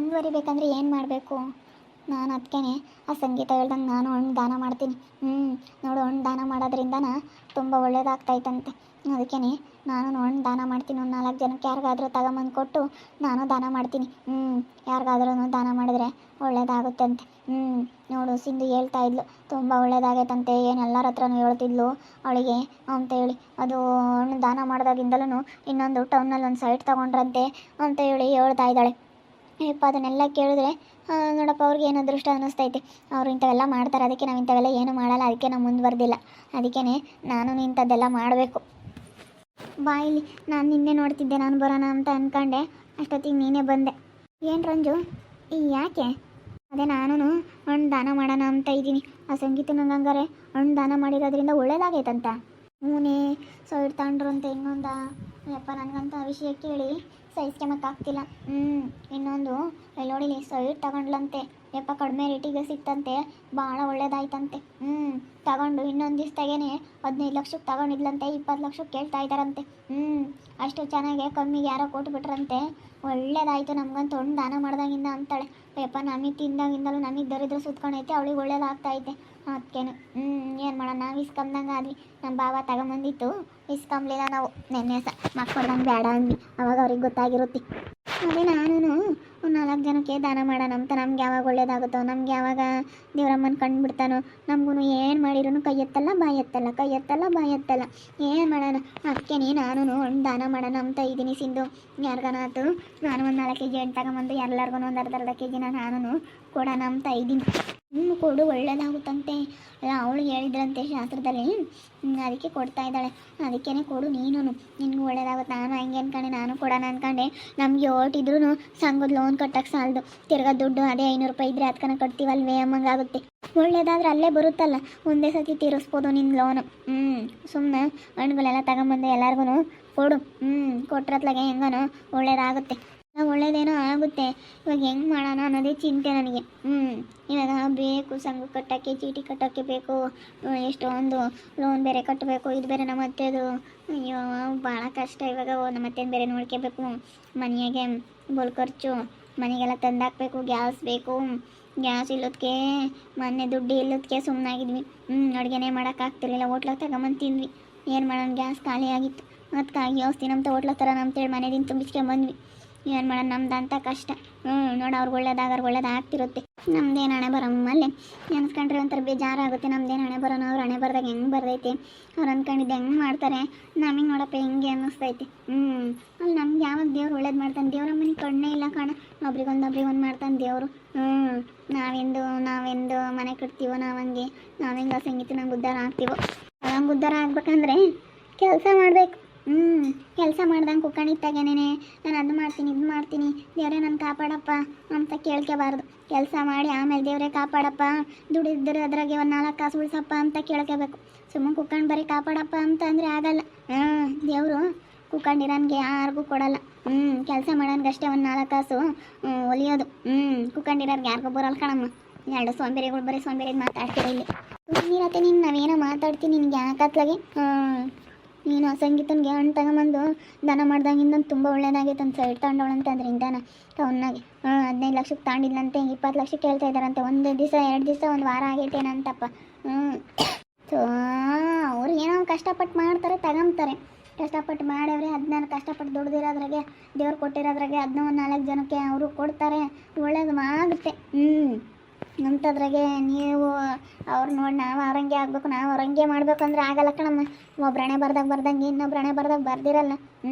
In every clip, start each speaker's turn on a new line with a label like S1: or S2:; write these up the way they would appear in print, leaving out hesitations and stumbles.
S1: ಮುಂದುವರಿಬೇಕಂದ್ರೆ ಏನು ಮಾಡಬೇಕು? ನಾನು ಅದಕ್ಕೇ ಆ ಸಂಗೀತ ಹೇಳ್ದಂಗೆ ನಾನು ಹಣ್ಣು ದಾನ ಮಾಡ್ತೀನಿ. ನೋಡು, ಹಣ್ಣು ದಾನ ಮಾಡೋದ್ರಿಂದನ ತುಂಬ ಒಳ್ಳೇದಾಗ್ತಾಯಿತ್ತಂತೆ. ಅದಕ್ಕೇ ನಾನು ಹಣ್ಣು ದಾನ ಮಾಡ್ತೀನಿ. ಒಂದು 4 ಜನಕ್ಕೆ ಯಾರಿಗಾದ್ರೂ ತಗೊಂಬಂದು ಕೊಟ್ಟು ನಾನು ದಾನ ಮಾಡ್ತೀನಿ. ಯಾರಿಗಾದ್ರೂ ದಾನ ಮಾಡಿದ್ರೆ ಒಳ್ಳೇದಾಗುತ್ತಂತೆ. ನೋಡು, ಸಿಂಧು ಹೇಳ್ತಾ ಇದ್ಲು, ತುಂಬ ಒಳ್ಳೇದಾಗೈತಂತೆ, ಏನು ಎಲ್ಲರ ಹತ್ರನೂ ಹೇಳ್ತಿದ್ಲು ಅವಳಿಗೆ ಅಂತ ಹೇಳಿ. ಅದು ಹಣ್ಣು ದಾನ ಮಾಡಿದಾಗಿಂದಲೂ ಇನ್ನೊಂದು ಟೌನಲ್ಲಿ ಒಂದು ಸೈಟ್ ತೊಗೊಂಡ್ರಂತೆ ಅಂತ ಹೇಳಿ ಹೇಳ್ತಾ ಇದ್ದಾಳೆ. ಯಪ್ಪ, ಅದನ್ನೆಲ್ಲ ಕೇಳಿದ್ರೆ ನೋಡಪ್ಪ, ಅವ್ರಿಗೆ ಏನು ಅದೃಷ್ಟ ಅನ್ನಿಸ್ತೈತೆ. ಅವರು ಇಂಥವೆಲ್ಲ ಮಾಡ್ತಾರೆ, ಅದಕ್ಕೆ ನಾವು ಇಂಥವೆಲ್ಲ ಏನು ಮಾಡಲ್ಲ, ಅದಕ್ಕೆ ನಾವು ಮುಂದುವರೆದಿಲ್ಲ. ಅದಕ್ಕೇ ನಾನು ಇಂಥದ್ದೆಲ್ಲ ಮಾಡಬೇಕು. ಬಾಯಿಲಿ ನಾನು ನಿನ್ನೆ ನೋಡ್ತಿದ್ದೆ, ನಾನು ಬರೋಣ ಅಂತ ಅಂದ್ಕೊಂಡೆ, ಅಷ್ಟೊತ್ತಿಗೆ ನೀನೇ ಬಂದೆ. ಏನು ರಂಜು, ಯಾಕೆ? ಅದೇ ನಾನು ಹಣ್ಣು ದಾನ ಮಾಡೋಣ ಅಂತ ಇದ್ದೀನಿ. ಆ ಸಂಗೀತ ನಂಗಂಗಾರೆ ಹಣ್ಣು ದಾನ ಮಾಡಿರೋದ್ರಿಂದ ಒಳ್ಳೇದಾಗೈತಂತ. ಹೂನೇ, ಸೈಡ್ ತಗೊಂಡ್ರು ಅಂತ ಇನ್ನೊಂದ. ಯಪ್ಪ, ನನಗಂತ ಆ ವಿಷಯ ಕೇಳಿ ಸಹಿಸ್ಕೊಂಬಕ್ಕಾಗ್ತಿಲ್ಲ. ಇನ್ನೊಂದು ಎಲ್ಲೋಡಿಲಿ ಸೈಡ್ ತಗೊಂಡ್ಲಂತೆ. ಯಪ್ಪ, ಕಡಿಮೆ ರೇಟಿಗೆ ಸಿಕ್ತಂತೆ, ಭಾಳ ಒಳ್ಳೇದಾಯ್ತಂತೆ. ತಗೊಂಡು ಇನ್ನೊಂದು ದಿವಸದಾಗೇ 15 ಲಕ್ಷಕ್ಕೆ ತಗೊಂಡಿದ್ಲಂತೆ, 20 ಲಕ್ಷಕ್ಕೆ ಕೇಳ್ತಾ ಇದ್ದಾರಂತೆ. ಅಷ್ಟು ಚೆನ್ನಾಗೆ ಕಮ್ಮಿಗೆ ಯಾರೋ ಕೊಟ್ಬಿಟ್ರಂತೆ. ಒಳ್ಳೇದಾಯಿತು ನಮಗಂತೂ ಹಣ್ಣು ದಾನ ಮಾಡ್ದಾಗಿಂದ ಅಂತಾಳೆ. ಯಪ್ಪ, ನಮಗೆ ತಿಂದಾಗಿಂದಲೂ ನಮಗೆ ದರಿದ್ರ ಸುತ್ಕೊಂಡೈತೆ, ಅವಳಿಗೆ ಒಳ್ಳೇದಾಗ್ತೈತೆ. ಅದಕ್ಕೇನು ಏನು ಮಾಡೋಣ, ನಾವು ಇಸ್ಕೊಂಬಂದಂಗೆ ಆದ್ವಿ. ನಮ್ಮ ಬಾವ ತಗೊಂಬಂದಿತ್ತು, ಇಸ್ಕೊಂಬ್ಲಿಲ್ಲ ನಾವು. ನೆನ್ನೆ ಮಕ್ಕಳ್ದಂಗೆ ಬೇಡ ಅಂದ್ವಿ, ಅವಾಗ ಅವ್ರಿಗೆ ಗೊತ್ತಾಗಿರುತ್ತೆ. ಅದೇ ನಾನು ಒಂದು 4 ಜನಕ್ಕೆ ದಾನ ಮಾಡೋಣ ಅಂತ. ನಮ್ಗೆ ಯಾವಾಗ ಒಳ್ಳೇದಾಗುತ್ತೋ, ನಮ್ಗೆ ಯಾವಾಗ ದೇವರಮ್ಮನ ಕಂಡುಬಿಡ್ತಾನೋ, ನಮಗೂ ಏನು ಮಾಡಿರೂ ಕೈ ಎತ್ತಲ್ಲ ಬಾಯಿ ಎತ್ತಲ್ಲ, ಕೈ ಎತ್ತಲ್ಲ ಬಾಯಿ ಎತ್ತಲ್ಲ, ಏನು ಮಾಡೋಣ. ಅದಕ್ಕೆ ನಾನು ಹಣ್ಣು ದಾನ ಮಾಡೋಣ ಅಂತ ಇದ್ದೀನಿ ಸಿಂಧು. ಯಾರಿಗಾನಾತು ನಾನು ಒಂದು 4 kg ಹಣ್ಣು ತಗೊಂಬಂದು ಎಲ್ಲರಿಗೂ ಒಂದು ಅರ್ಧ kg ನಾನು ಕೊಡೋಣ ಅಂತ ಇದ್ದೀನಿ. ಕೊಡು, ಒಳ್ಳೇದಾಗುತ್ತಂತೆ. ಅಲ್ಲ, ಅವಳು ಹೇಳಿದ್ರಂತೆ ಶಾಸ್ತ್ರದಲ್ಲಿ, ಅದಕ್ಕೆ ಕೊಡ್ತಾ ಇದ್ದಾಳೆ. ಅದಕ್ಕೇ ಕೊಡು, ನೀನು ನಿನಗೂ ಒಳ್ಳೇದಾಗುತ್ತೆ. ನಾನು ಹಂಗೆ ಅನ್ಕೊಂಡೆ, ನಾನು ಕೊಡೋಣ ಅಂದ್ಕೊಂಡೆ. ನಮಗೆ ಓಟಿದ್ರೂ ಸಂಘದ ಲೋನ್ ಕಟ್ಟಕ್ಕೆ ಸಾಲದು, ತಿರ್ಗಾ ದುಡ್ಡು ಅದೇ 500 ರೂಪಾಯಿ ಇದ್ದರೆ ಅದಕ್ಕನ ಕಟ್ತೀವಲ್ವೇ ಅಮ್ಮಂಗಾಗುತ್ತೆ. ಒಳ್ಳೇದಾದ್ರೆ ಅಲ್ಲೇ ಬರುತ್ತಲ್ಲ, ಒಂದೇ ಸತಿ ತೀರಿಸ್ಬೋದು ನಿನ್ನ ಲೋನು. ಸುಮ್ಮನೆ ಹಣ್ಣುಗಳೆಲ್ಲ ತಗೊಂಬಂದು ಎಲ್ಲರಿಗೂ ಕೊಡು. ಕೊಟ್ರತ್ಲಾಗೆ ಹೆಂಗನೋ ಒಳ್ಳೇದಾಗುತ್ತೆ. ಒಳ್ಳೇದೇನೋ ಆಗುತ್ತೆ. ಇವಾಗ ಹೆಂಗೆ ಮಾಡೋಣ ಅನ್ನೋದೇ ಚಿಂತೆ ನನಗೆ. ಇವಾಗ ಬೇಕು, ಸಂಘ ಕಟ್ಟೋಕ್ಕೆ ಚೀಟಿ ಕಟ್ಟೋಕ್ಕೆ ಬೇಕು, ಎಷ್ಟೊಂದು ಲೋನ್ ಬೇರೆ ಕಟ್ಟಬೇಕು, ಇದು ಬೇರೆ ನಮ್ಮ ಅತ್ತೆದು. ಅಯ್ಯೋ, ಭಾಳ ಕಷ್ಟ. ಇವಾಗ ನಮ್ಮ ಅತ್ತೆನ ಬೇರೆ ನೋಡ್ಕೋಬೇಕು, ಮನೆಯಾಗೆ ಬೋಲ್ ಖರ್ಚು, ಮನೆಗೆಲ್ಲ ತಂದಾಕಬೇಕು, ಗ್ಯಾಸ್ ಬೇಕು. ಗ್ಯಾಸ್ ಇಲ್ಲದಕ್ಕೆ ಮೊನ್ನೆ ದುಡ್ಡು ಇಲ್ಲದಕ್ಕೆ ಸುಮ್ಮನಾಗಿದ್ವಿ. ಅಡುಗೆನೇ ಮಾಡೋಕ್ಕಾಗ್ತಿರ್ಲಿಲ್ಲ, ಹೋಟ್ಲಾಗ ತಗೊಂಬಂದು ತಿಂದ್ವಿ. ಏನು ಮಾಡೋಣ, ಗ್ಯಾಸ್ ಖಾಲಿ ಆಗಿತ್ತು. ಅದಕ್ಕಾಗಿ ಔಷಧಿ ನಮ್ಮ ಹೋಟ್ಲ ಥರ ಅಂತೇಳಿ ಮನೆದಿಂದ ತುಂಬಿಸ್ಕೊಂಬಂದ್ವಿ. ಏನು ಮಾಡೋಣ, ನಮ್ದಂತ ಕಷ್ಟ. ನೋಡಿ, ಅವ್ರಿಗೆ ಒಳ್ಳೇದಾಗ್ತಿರುತ್ತೆ. ನಮ್ದೇನು ಹಣೆ ಬರಮ್ಮಲ್ಲಿ ನೆನ್ಸ್ಕೊಂಡ್ರೆ ಒಂಥರ ಬೇಜಾರಾಗುತ್ತೆ. ನಮ್ದೇನು ಹಣೆ ಬರೋಣ, ಅವ್ರು ಹಣೆ ಬರ್ದಾಗ ಹೆಂಗೆ ಬರ್ತೈತೆ, ಅವ್ರು ಅಂದ್ಕೊಂಡಿದ್ದು ಹೆಂಗೆ ಮಾಡ್ತಾರೆ, ನಮಗೆ ನೋಡಪ್ಪ ಹೆಂಗೆ ಅನ್ನಿಸ್ತೈತಿ. ಅಲ್ಲಿ ನಮ್ಗೆ ಯಾವಾಗ ದೇವ್ರು ಒಳ್ಳೇದು ಮಾಡ್ತಾನೆ, ದೇವ್ರ ಮನೆ ಕಣ್ಣೇ ಇಲ್ಲ ಕಾಣ. ಒಬ್ರಿಗೊಂದು ಮಾಡ್ತಾನೆ ದೇವರು. ನಾವೆಂದು ಮನೆ ಕಟ್ತೀವೋ, ನಾವಂಗೆ ಸಂಗೀತ ನಂಗೆ ಉದ್ಧಾರ ಆಗ್ತೀವೋ. ಹಂಗೆ ಉದ್ಧಾರ ಆಗ್ಬೇಕಂದ್ರೆ ಕೆಲಸ ಮಾಡಬೇಕು. ಕೆಲಸ ಮಾಡ್ದಂಗೆ ಕುಕ್ಕಣಿತ್ತಾಗೇನೆ ನಾನು ಅದು ಮಾಡ್ತೀನಿ ಇದು ಮಾಡ್ತೀನಿ, ದೇವರೇ ನನ್ನ ಕಾಪಾಡಪ್ಪ ಅಂತ ಕೇಳ್ಕೋಬಾರ್ದು. ಕೆಲಸ ಮಾಡಿ ಆಮೇಲೆ ದೇವರೇ ಕಾಪಾಡಪ್ಪ, ದುಡಿದ್ರೆ ಅದ್ರಾಗೆ ಒಂದು 4 ಕಾಸು ಉಳಿಸಪ್ಪ ಅಂತ ಕೇಳ್ಕೋಬೇಕು. ಸುಮ್ಮನೆ ಕುಕ್ಕಂಡು ಬರೀ ಕಾಪಾಡಪ್ಪ ಅಂತ ಅಂದರೆ ಆಗಲ್ಲ. ದೇವರು ಕುಕ್ಕಂಡಿರೋನ್ಗೆ ಯಾರಿಗೂ ಕೊಡಲ್ಲ. ಕೆಲಸ ಮಾಡೋನ್ಗಷ್ಟೇ ಒಂದು 4 ಕಾಸು ಒಲಿಯೋದು. ಕುಕ್ಕಂಡಿರೋರ್ಗೆ ಯಾರಿಗೂ ಬರೋಲ್ಲ ಕಣಮ್ಮ. 2 ಸೋಂಬೇರಿಗಳು ಬರೀ ಸೋಂಬೇರಿದು ಮಾತಾಡ್ತೀರ ಇಲ್ಲಿ. ನೀರತ್ತೆ, ನೀನು ನಾವೇನೋ ಮಾತಾಡ್ತೀನಿ, ನಿನ್ಗೆ ಯಾಕತ್ಲಾಗೆ. ನೀನು ಆ ಸಂಗೀತನಿಗೆ ಹಣ್ಣು ತಗೊಂಬಂದು ದಾನ ಮಾಡ್ದಂಗಿಂದ ತುಂಬ ಒಳ್ಳೇದಾಗೈತೆ ಅಂತ ಸೈಡ್ ತಗೊಂಡವಳಂತೆ. ಅದರಿಂದಾನ ಟೌನ್ನಾಗೆ 15 ಲಕ್ಷಕ್ಕೆ ತಗೊಂಡಿದ್ಲಂತೆ, 20 ಲಕ್ಷಕ್ಕೆ ಕೇಳ್ತಾ ಇದ್ದಾರಂತೆ. 1 ದಿವಸ 2 ದಿವಸ 1 ವಾರ ಆಗೈತೇನಂತಪ್ಪ. ಸೊ ಅವ್ರು ಏನೋ ಕಷ್ಟಪಟ್ಟು ಮಾಡ್ತಾರೆ, ತಗೊಂತಾರೆ. ಕಷ್ಟಪಟ್ಟು ಮಾಡವ್ರೆ, ಅದನ್ನ ಕಷ್ಟಪಟ್ಟು ದುಡ್ದಿರೋದ್ರಾಗೆ, ದೇವ್ರು ಕೊಟ್ಟಿರೋದ್ರಾಗೆ ಅದನ್ನ ಒಂದು 4 ಜನಕ್ಕೆ ಅವರು ಕೊಡ್ತಾರೆ, ಒಳ್ಳೇದು ಆಗುತ್ತೆ. ಅಂಥದ್ರಾಗೆ ನೀವು ಅವ್ರು ನೋಡಿ ನಾವು ಅವ್ರಂಗೆ ಆಗಬೇಕು, ನಾವು ಅವ್ರಂಗೆ ಮಾಡ್ಬೇಕಂದ್ರೆ ಆಗಲ್ಲ ಕಣಮ್ಮ. ಒಬ್ರಣೆ ಬರ್ದಂಗೆ ಇನ್ನೊಬ್ರಣೆ ಬರ್ದಿರಲ್ಲ.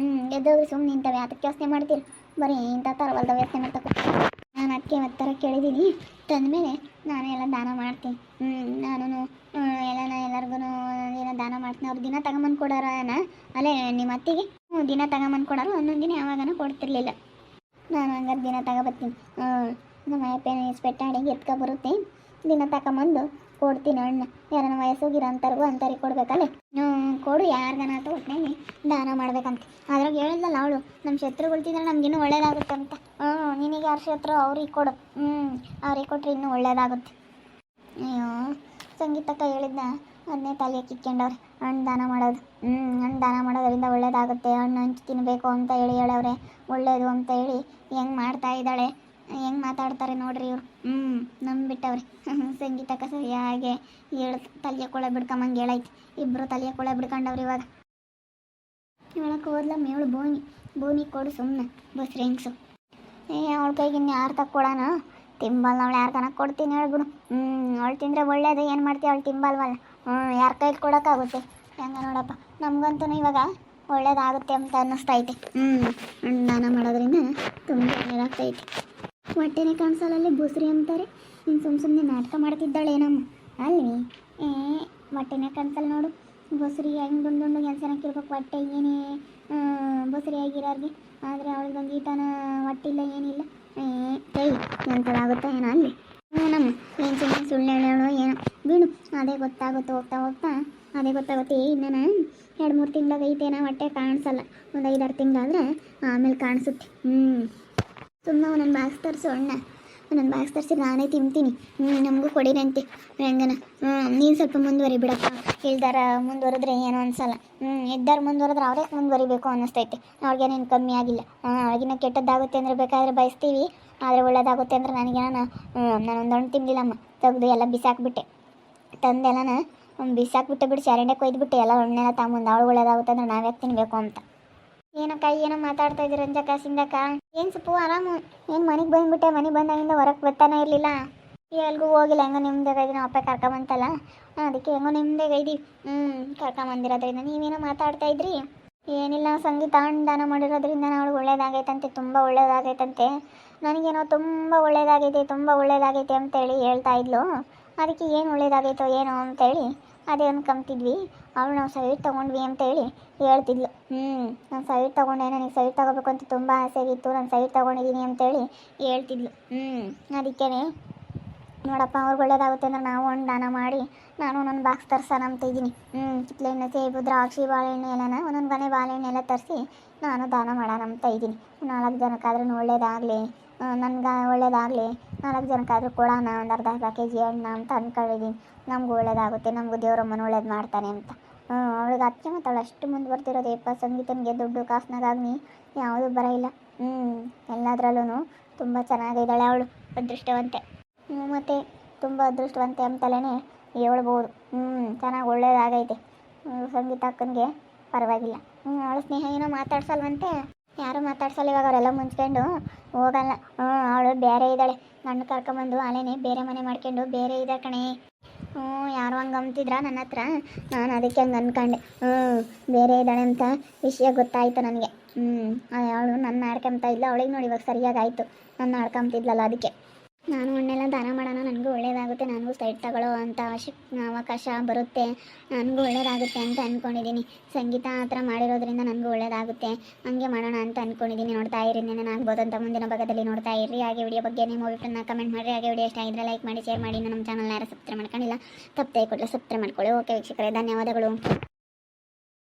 S1: ಎದ್ದೋಗ್ರಿ, ಸುಮ್ಮನೆ ನಿಂತವೆ ಅದಕ್ಕೆ ಯೋಚನೆ ಮಾಡ್ತೀರಿ, ಬರೀ ಇಂಥ ಥರ ಹೊಲ್ದ ಯೋಚನೆ ಮಾಡ್ತಕ್ಕ. ನಾನು ಅದಕ್ಕೆ ಥರ ಕೇಳಿದ್ದೀನಿ. ತಂದಮೇಲೆ ನಾನು ಎಲ್ಲ ದಾನ ಮಾಡ್ತೀನಿ. ನಾನು ಎಲ್ಲರಿಗೂ ಏನೋ ದಾನ ಮಾಡ್ತೀನಿ. ಅವ್ರು ದಿನ ತಗೊಂಬಂದು ಕೊಡೋರನ ಅಲ್ಲೇ ನಿಮ್ಮ ಅತ್ತಿಗೆ ದಿನ ತಗೊಂಬಂದು ಕೊಡೋರು, ಒಂದೊಂದು ದಿನ ಯಾವಾಗನೂ ಕೊಡ್ತಿರ್ಲಿಲ್ಲ. ನಾನು ಹಂಗಾರೆ ದಿನ ತಗೊಬರ್ತೀನಿ. ನಮ್ಮ ಅಪ್ಪನ ಇಸ್ಪೆಟ್ಟಾಡಿಗೆ ಎತ್ಕೊ ಬರುತ್ತೆ, ದಿನ ತಗೊಂಬಂದು ಕೊಡ್ತೀನಿ ಹಣ್ಣು. ಯಾರನ್ನ ವಯಸ್ಸೋಗಿರೋ ಅಂಥವ್ರಿಗೆ ಕೊಡ್ಬೇಕಲ್ಲೇ. ಕೊಡು, ಯಾರಿಗನಾತ ಒಟ್ಟಿನಲ್ಲಿ ದಾನ ಮಾಡ್ಬೇಕಂತ. ಅದ್ರಾಗ ಹೇಳಿದ್ಲಲ್ಲ ಅವಳು, ನಮ್ಮ ಶತ್ರುಗಳ್ತಿದ್ರೆ ನಮಗಿನ್ನೂ ಒಳ್ಳೇದಾಗುತ್ತೆ ಅಂತ. ನಿನಗೆ ಯಾರು ಶತ್ರು, ಅವ್ರಿಗೆ ಕೊಡು. ಅವ್ರಿಗೆ ಕೊಟ್ಟರೆ ಇನ್ನೂ ಒಳ್ಳೇದಾಗುತ್ತೆ. ಅಯ್ಯೋ, ಸಂಗೀತಕ್ಕ ಹೇಳಿದ್ನ ಅದನ್ನೇ ತಲೆಗೆ ಕಿತ್ಕೊಂಡವ್ರೆ. ಹಣ್ಣು ದಾನ ಮಾಡೋದು, ಹಣ್ಣು ದಾನ ಮಾಡೋದ್ರಿಂದ ಒಳ್ಳೇದಾಗುತ್ತೆ, ಹಣ್ಣು ಹಂಚಿ ತಿನ್ನಬೇಕು ಅಂತ ಹೇಳವ್ರೆ. ಒಳ್ಳೇದು ಅಂತ ಹೇಳಿ ಹೆಂಗೆ ಮಾಡ್ತಾ ಇದ್ದಾಳೆ ಹೆಂಗೆ ಮಾತಾಡ್ತಾರೆ ನೋಡ್ರಿ ಇವ್ರು. ನಂಬಿಟ್ಟವ್ರಿ. ಸಂಗೀತಕ್ಕೆ ಸರಿಯಾಗಿ ಹೇಳು ತಲೆಯ ಕೊಳೆ ಬಿಡ್ಕೊಂಬಂಗೆ ಹೇಳೈತಿ. ಇಬ್ಬರು ತಲೆಯ ಕೊಳೆ ಬಿಡ್ಕೊಂಡವ್ರಿ ಇವಾಗ. ಇವಳಕ್ಕೆ ಹೋದ್ಲ ಮೇವಳು ಬೋನಿ ಕೊಡು ಸುಮ್ಮನೆ ಬಸ್ರಿ ಹೆಂಗ್ಸು. ಅವಳ ಕೈಗೆ ಇನ್ನು ಯಾರು ತಕ್ಕೊಡೋಣ, ತಿಂಬಲ್ಲ ಅವಳು ಯಾರು ಕೊಡ್ತೀನಿ ಹೇಳ್ಬಿಡು. ಅವಳು ತಿಂದರೆ ಒಳ್ಳೇದು, ಏನು ಮಾಡ್ತೀವಿ ಅವಳು ತಿಂಬಲ್ವಲ್ಲ. ಯಾರ ಕೈಗೆ ಕೊಡೋಕ್ಕಾಗುತ್ತೆ. ಹೆಂಗ ನೋಡಪ್ಪ, ನಮಗಂತೂ ಇವಾಗ ಒಳ್ಳೇದಾಗುತ್ತೆ ಅಂತ ಅನ್ನಿಸ್ತೈತೆ. ದಾನ ಮಾಡೋದ್ರಿಂದ ತುಂಬ ಒಳ್ಳೇದಾಗ್ತೈತೆ. ಹೊಟ್ಟೆನೇ ಕಾಣಿಸಲ್ಲಲ್ಲಿ ಬುಸ್ರಿ ಅಂತಾರೆ. ನೀನು ಸುಮ್ಮನೆ ನಾಟಕ ಮಾಡ್ತಿದ್ದಾಳೇನಮ್ಮ ಅಲ್ಲಿ. ಹೊಟ್ಟೆನೇ ಕಾಣಿಸಲ್ಲ ನೋಡು. ಬಸ್ರಿ ಹೆಂಗೆ ದುಂಡು ಕೆಲಸನಕ್ಕಿರ್ಬೇಕು ಹೊಟ್ಟೆ ಏನೇ ಬಸ್ರಿ ಆಗಿರೋರಿಗೆ. ಆದರೆ ಅವಳಿಗೊಂದು ಈಟನ ಹೊಟ್ಟಿಲ್ಲ ಏನಿಲ್ಲ. ಕೈ ಎಂಥದಾಗುತ್ತೋ ಏನೋ ಅಲ್ಲಿ. ನಮ್ಮ ಏನು ಸುಳ್ಳು ಹೇಳೋಳು ಏನೋ ಬಿಡು, ಅದೇ ಗೊತ್ತಾಗುತ್ತೆ ಹೋಗ್ತಾ ಹೋಗ್ತಾ ಅದೇ ಗೊತ್ತಾಗುತ್ತೆ. ಇನ್ನೇನು 2-3 ತಿಂಗಳಾಗೈತೇನೋ ಹೊಟ್ಟೆ ಕಾಣಿಸಲ್ಲ. ಒಂದು 5-6 ತಿಂಗಳಾದರೆ ಆಮೇಲೆ ಕಾಣಿಸುತ್ತೆ. ಸುಮ್ಮನೆ ಒಂದೊಂದು ಬಾಕ್ಸ್ ತರಿಸು ಅಣ್ಣ, ಒಂದೊಂದು ಬಾಕ್ಸ್ ತರಿಸಿ ನಾನೇ ತಿಂತೀನಿ. ನಮಗೂ ಕೊಡಿರಂತೆ ಹೆಂಗನ. ನೀನು ಸ್ವಲ್ಪ ಮುಂದುವರಿ ಬಿಡಪ್ಪ. ಇಲ್ದಾರ ಮುಂದುವರೆದ್ರೆ ಏನೋ ಅನ್ಸಲ್ಲ. ಇದ್ದಾರ ಮುಂದುವರೆದ್ರೆ ಅವರೇ ಮುಂದುವರಿಬೇಕು ಅನ್ನಿಸ್ತೈತೆ. ಅವ್ರಿಗೇನೇನು ಕಮ್ಮಿ ಆಗಿಲ್ಲ. ಅವ್ರಿಗಿನ್ನ ಕೆಟ್ಟದ್ದಾಗುತ್ತೆ ಅಂದರೆ ಬೇಕಾದರೆ ಬಯಸ್ತೀವಿ, ಆದರೆ ಒಳ್ಳೇದಾಗುತ್ತೆ ಅಂದರೆ ನನಗೇನ ನಾನೊಂದು ಹಣ್ಣು ತಿನ್ನಲಿಲ್ಲಮ್ಮ, ತೆಗೆದು ಎಲ್ಲ ಬಿಸಾಕ್ಬಿಟ್ಟೆ. ತಂದೆಲ್ಲನ ಬಿಸಾಕ್ಬಿಟ್ಟೆ ಬಿಡು, ಚರಂಡೆ ಕೊಯ್ದುಬಿಟ್ಟೆ ಎಲ್ಲ ಹಣ್ಣೆಲ್ಲ ತಗೊಂಬಂದು. ಅವಳು ಒಳ್ಳೇದಾಗುತ್ತೆ ಅಂದರೆ ನಾವ್ಯಾಕೆ ತಿನ್ನಬೇಕು ಅಂತ. ಏನಕ್ಕ ಏನೋ ಮಾತಾಡ್ತಾ ಇದ್ದೀರ ರಂಜಕ್ಕ ಸಿಂಧಕ್ಕ? ಏನು ಸೊಪ್ಪು ಆರಾಮು? ಏನು ಮನೆಗೆ ಬಂದುಬಿಟ್ಟೆ? ಮನೆಗೆ ಬಂದಾಗಿಂದ ಹೊರಗೆ ಬರ್ತಾನೆ ಇರಲಿಲ್ಲ, ಎಲ್ಗೂ ಹೋಗಿಲ್ಲ. ಹೆಂಗೋ ನಿಮ್ದಾಗೈದು ನಾವು ಅಪ್ಪ ಕರ್ಕೊಂಬಂತಲ್ಲ, ಅದಕ್ಕೆ ಹೆಂಗೋ ನಿಮ್ದಾಗೈದು ಕರ್ಕೊಂಬಂದಿರೋದ್ರಿಂದ ನೀವೇನೋ ಮಾತಾಡ್ತಾ ಇದ್ರಿ. ಏನಿಲ್ಲ, ಸಂಗೀತ ದಾನ ಮಾಡಿರೋದ್ರಿಂದ ಅವಳು ಒಳ್ಳೇದಾಗೈತಂತೆ, ತುಂಬ ಒಳ್ಳೇದಾಗೈತಂತೆ. ನನಗೇನೋ ತುಂಬ ಒಳ್ಳೇದಾಗೈತೆ ಅಂತೇಳಿ ಹೇಳ್ತಾ ಇದ್ಲು. ಅದಕ್ಕೆ ಏನು ಒಳ್ಳೇದಾಗೈತೋ ಏನೋ ಅಂತೇಳಿ ಅದೇ ಅನ್ಕೊಂತಿದ್ವಿ. ಅವಳು ನಾವು ಸೈಟ್ ತೊಗೊಂಡ್ವಿ ಅಂತೇಳಿ ಹೇಳ್ತಿದ್ಲು. ನಾನು ಸೈಟ್ ತೊಗೊಂಡೆ, ನನಗೆ ಸೈಟ್ ತೊಗೋಬೇಕು ಅಂತ ತುಂಬ ಆಸೆ ಆಗಿತ್ತು, ನಾನು ಸೈಟ್ ತೊಗೊಂಡಿದ್ದೀನಿ ಅಂತೇಳಿ ಹೇಳ್ತಿದ್ಲು. ಅದಕ್ಕೇ ನೋಡಪ್ಪ, ಅವ್ರಿಗೆ ಒಳ್ಳೇದಾಗುತ್ತೆ ಅಂದ್ರೆ ನಾವು ಒಂದು ದಾನ ಮಾಡಿ ನಾನು ನನ್ನ ಬಾಕ್ಸ್ ತರ್ಸೋಣ ಅಂತ ಇದ್ದೀನಿ. ಕಿತ್ಳೆಹಣ್ಣು, ಸೇಬು, ದ್ರಾಕ್ಷಿ, ಬಾಳೆಹಣ್ಣು ಎಲ್ಲನ ಒಂದೊಂದು ಗೊನೆ ಬಾಳೆಹಣ್ಣು ಎಲ್ಲ ತರಿಸಿ ನಾನು ದಾನ ಮಾಡೋಣ ಅಂತ ಇದ್ದೀನಿ. 4 ಜನಕ್ಕಾದ್ರೂ ಒಳ್ಳೇದಾಗಲಿ, ನನಗೆ ಒಳ್ಳೇದಾಗಲಿ, 4 ಜನಕ್ಕಾದ್ರೂ ಕೊಡೋಣ ಒಂದು ಅರ್ಧ kg ಹಣ್ಣು ಅಂತ ಅಂದ್ಕೊಂಡಿದ್ದೀನಿ. ನಮಗೂ ಒಳ್ಳೇದಾಗುತ್ತೆ, ನಮಗೂ ದೇವರಮ್ಮನ ಒಳ್ಳೇದು ಮಾಡ್ತಾನೆ ಅಂತ. ಅವಳಿಗೆ ಅದಕ್ಕೆ ಮತ್ತು ಅವಳು ಅಷ್ಟು ಮುಂದುವರ್ತಿರೋದೇಪ್ಪ. ಸಂಗೀತನಿಗೆ ದುಡ್ಡು ಕಾಸಿನಾಗಲಿ ಯಾವುದೂ ಬರೋಲ್ಲ. ಎಲ್ಲದರಲ್ಲೂ ತುಂಬ ಚೆನ್ನಾಗಿದ್ದಾಳೆ ಅವಳು, ಅದೃಷ್ಟವಂತೆ. ಮತ್ತು ತುಂಬ ಅದೃಷ್ಟವಂತೆ ಅಂತಲೇ ಹೇಳ್ಬೋದು. ಚೆನ್ನಾಗಿ ಒಳ್ಳೇದಾಗೈತೆ ಸಂಗೀತ ಅಕ್ಕನಿಗೆ, ಪರವಾಗಿಲ್ಲ. ಅವಳು ಸ್ನೇಹ ಏನೋ ಮಾತಾಡ್ಸಲ್ವಂತೆ, ಯಾರೂ ಮಾತಾಡ್ಸಲ್ಲ ಇವಾಗ. ಅವರೆಲ್ಲ ಮುಂಚ್ಕೊಂಡು ಹೋಗಲ್ಲ. ಅವಳು ಬೇರೆ ಇದ್ದಾಳೆ, ಗಂಡು ಕರ್ಕೊಂಬಂದು ಅಲ್ಲೇನೆ ಬೇರೆ ಮನೆ ಮಾಡ್ಕೊಂಡು ಬೇರೆ ಇದೆ ಕಣೆ. ಯಾರು ಹಂಗೆ ಅಂತಿದ್ರ ನನ್ನ ಹತ್ರ, ನಾನು ಅದಕ್ಕೆ ಹಂಗೆ ಅಂದ್ಕೊಂಡೆ. ಬೇರೆ ಇದ್ದಾಳೆ ಅಂತ ವಿಷಯ ಗೊತ್ತಾಯಿತು ನನಗೆ. ಅವಳು ನನ್ನ ಆಡ್ಕೊಂತ ಇಲ್ಲ, ಅವಳಿಗೆ ನೋಡಿ ಇವಾಗ ಸರಿಯಾಗಾಯಿತು, ನನ್ನ ಆಡ್ಕೊಂತಿದ್ಲಲ್ಲ. ಅದಕ್ಕೆ ನಾನು ಹಣ್ಣೆಲ್ಲ ದಾನ ಮಾಡೋಣ, ನನಗೂ ಒಳ್ಳೇದಾಗುತ್ತೆ, ನನಗೂ ಸೈಟ್ ತಗೊಳ್ಳೋ ಅಂತ ಅವಕಾಶ ಬರುತ್ತೆ, ನನಗೂ ಒಳ್ಳೇದಾಗುತ್ತೆ ಅಂತ ಅಂದ್ಕೊಂಡಿದ್ದೀನಿ. ಸಂಗೀತ ಆ ಥರ ಮಾಡಿರೋದ್ರಿಂದ ನನಗೂ ಒಳ್ಳೇದಾಗುತ್ತೆ, ಹಂಗೆ ಮಾಡೋಣ ಅಂತ ಅಂದ್ಕೊಂಡಿದ್ದೀನಿ. ನೋಡ್ತಾ ಇರಿ, ಇನ್ನೇನು ಆಗ್ಬೋದು ಅಂತ ಮುಂದಿನ ಭಾಗದಲ್ಲಿ ನೋಡ್ತಾ ಇರಿ. ಹಾಗೆ ವಿಡಿಯೋ ಬಗ್ಗೆ ನೀವು ಮೂವಿಟನ್ನ ಕಮೆಂಟ್ ಮಾಡಿರಿ. ಹಾಗೆ ವಿಡಿಯೋ ಇಷ್ಟ ಆಗಿದ್ರೆ ಲೈಕ್ ಮಾಡಿ, ಶೇರ್ ಮಾಡಿ. ನಮ್ಮ ಚಾನಲ್ನ ಯಾರು ಸಬ್ಸ್ಕ್ರೈಬ್ ಮಾಡ್ಕೊಂಡಿಲ್ಲ, ತಪ್ಪದೆ ಕೊಡಲಿ ಸಬ್ಸ್ಕ್ರೈಬ್ ಮಾಡ್ಕೊಳ್ಳಿ. ಓಕೆ ವೀಕ್ಷಕರೇ, ಧನ್ಯವಾದಗಳು.